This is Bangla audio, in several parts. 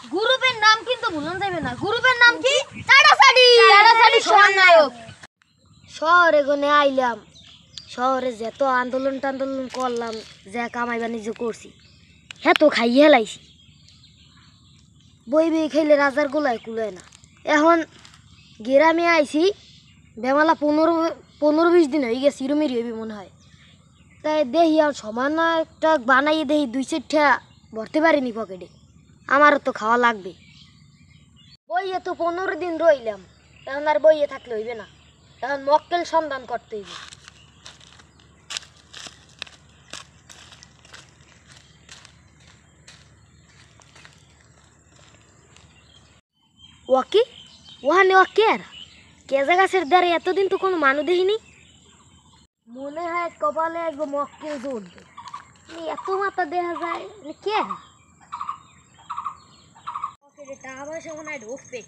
গ্রুপের নাম কিন্তু ভুলন যাবে না। গ্রুপের নাম কি? তাড়াতাড়ি সমন্বয়ক। শহরে গনে আইলাম, শহরে যত আন্দোলন টান্দোলন করলাম, যা কামাই বাণিজ্য করছি, হ্যাঁ তো খাইয়ে হেলাইছি। বই বই খাইলে রাজার গোলায় কুলায় না। এখন গ্রামে আইছি, বেমালা 15-20 দিন হয়ে গেছে, ইরমেরি হইবি মনে হয়। তাই দেখি আর সমান একটা বানাইয়ে দেখি 2-4টা ভরতে পারিনি পকেটে। আমারও তো খাওয়া লাগবে। বইয়ে তো 15 দিন রইলাম, এখন আর বইয়ে থাকলে হইবে না, এখন মক্কেল সন্ধান করতে হইবে। ওয়াকি ওহানে ওয়াকি আর কেজা গাছের দ্বারে এতদিন তো কোনো মানুষ দেখিনি। মনে হয় কপালে এক মক্কেল জড়বে। এত মাথা দেখা যায় কে? পকেটে টাকা পয়সা মনে হয় ঢুকবে।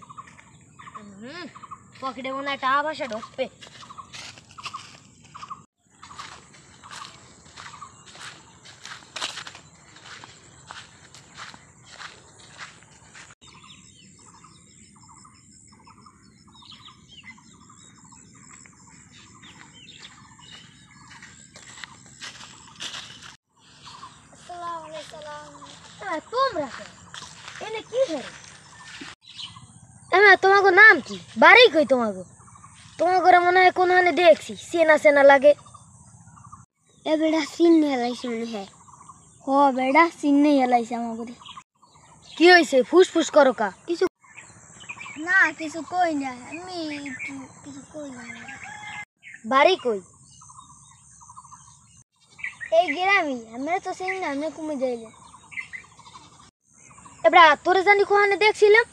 পকেটে মনে হয় টাকা পয়সা ঢুকবে। তোমরা কি ধরে তোমাকে নাম কি? বাড়ি কই তোমাকে? তোমাকে মনে হয় কোনখানে দেখছি, চেনা চেনা লাগে। এ বেটা চিন্নে হেলাইছে মনে হয়। হ বেটা চিন্নে হেলাইছে আমাকে। কি হয়েছে? ফুসফুস করো কা? কিছু না, কিছু কই না, আমি কিছু কই না। বাড়ি কই? এই গ্রামই, আমরা তো চিনি না, আমরা কমে যাইলে। এবার তোরে জানি কোহানে দেখছিলাম,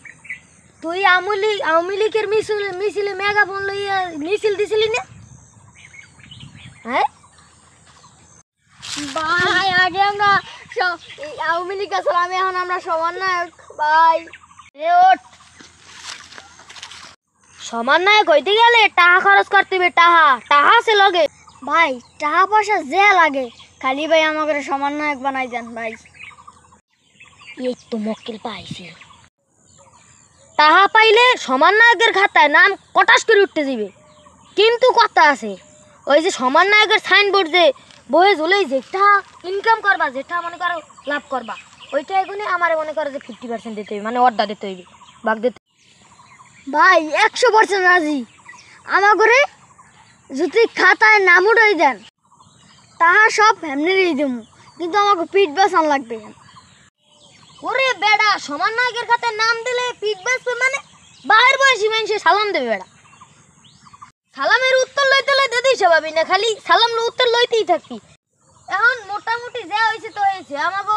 তুই আওয়ামী লীগের মিছিলে মেগাফোন লইয়া মিছিল দিছিলি না? হ্যাঁ ভাই, আগে আমরা আওয়ামী লীগ আসলাম, এখন আমরা সমন্বয়ক ভাই। সমন্বয়ক হইতে গেলে টাকা খরচ করতে হবে। টাকা আছে লগে ভাই, টাকা পয়সা যে লাগে, খালি ভাই আমাকে সমন্বয়ক বানাই দেন ভাই। এই তো মক্কেল পাইছি। টাকা পাইলে সমন্বয়কের খাতায় নাম কটাস করে উঠতে দিবে, কিন্তু কথা আছে, ওই যে সমন্বয়কের সাইনবোর্ড যে বয়ে ঝুলেই যেটা ইনকাম করবা, যেটা মনে করো লাভ করবা, ওইটা এগুলো আমার মনে করো যে 50% দিতে হইবে, মানে অর্ডার দিতে হইবে, ভাগ দিতে। ভাই 100% রাজি। আমার করে যদি খাতায় নাম উঠাই দেন, তাহা সব ফ্যামিলিরই দেবো, কিন্তু আমাকে পিঠ বাঁচান লাগবে। ওরে বেড়া, সমন্বয়কের খাতায় নাম দিলে পিঠ বাঁচবে মানে? বাইরের বয়সী মানুষে সালাম দেবে বেড়া। সালামের উত্তর লইতে লইতে দিস ভাবি না, খালি সালাম উত্তর লইতেই থাকবি। এখন মোটামুটি যা হয়েছে তো হয়েছে, আমাকে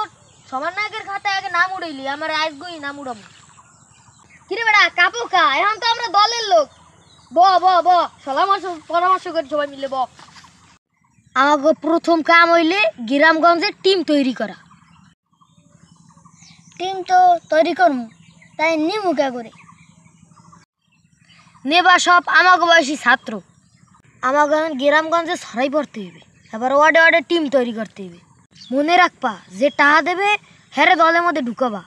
সমন্বয়কের খাতায় আগে নাম উড়াইলি, আমার আজগই নাম উড়াবো। কিরে বেড়া কাপো কা? এখন তো আমরা দলের লোক। ব পরামর্শ করে সবাই মিলে ব। আমাকে প্রথম কাম হইলে গ্রামগঞ্জের টিম তৈরি করা। টিম তো তৈরি করবো, তাই নিমু কে করে? নেবা সব আমাকে বয়সী ছাত্র। আমাকে গ্রামগঞ্জে ছড়াই পড়তে হইবে, এবার ওয়ার্ডে ওয়ার্ডে টিম তৈরি করতে হইবে। মনে রাখবা, যে টাকা দেবে হেরে দলের মধ্যে ঢুকাবা।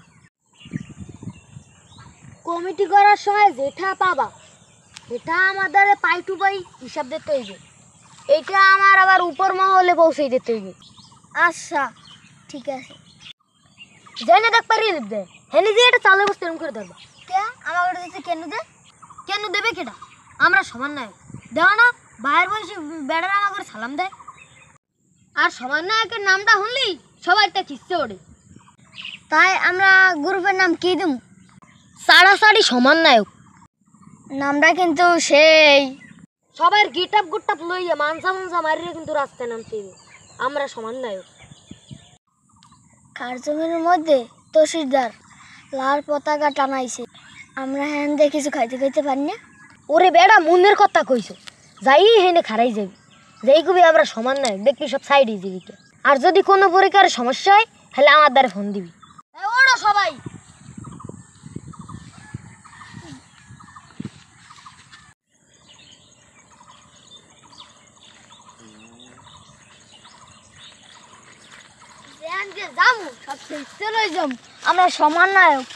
কমিটি করার সময় যেটা পাবা, এটা আমাদের পাই টু পাই হিসাব দিতে হইবে। এইটা আমার আবার উপর মহলে পৌঁছে দিতে হইবে। আচ্ছা ঠিক আছে। জানে দেখ পারিয়ে দেবে, হেনি যে এটা চালে বসতে এরকম করে ধরবা। কে আমার কাছে কেন দেবে কেটা? আমরা সমন্বয়ক দেওয়া না, বাইরের বয়সী বেড়ারা আমাকে সালাম দেয়, আর সমন্বয়কের নামটা শুনলেই সবাই একটা খিস্তে ওঠে। তাই আমরা গ্রুপের নাম কি দেব? সাড়াসাড়ি সমন্বয়ক। নামটা কিন্তু সেই সবার গিটাপ গুটাপ লইয়া মানসা মারিয়ে কিন্তু রাস্তায় নামতে হবে। আমরা সমন্বয়ক। কার্যক্রমের মধ্যে তহসিলদার লাল পতাকা টানাইছে, আমরা হ্যান দিয়ে কিছু খাইতে পারি না। ওরে বেড়া মনের কথা কইছো, যাই হেনে খারাই যাবি, যাই কবি আমরা সমন্বয়ক, দেখবি সব সাইডে যাবি। আর যদি কোনো প্রকার সমস্যা হয় তাহলে আমার দ্বারা ফোন দিবি। ওরা সবাই আমরা সমন্বয়ক।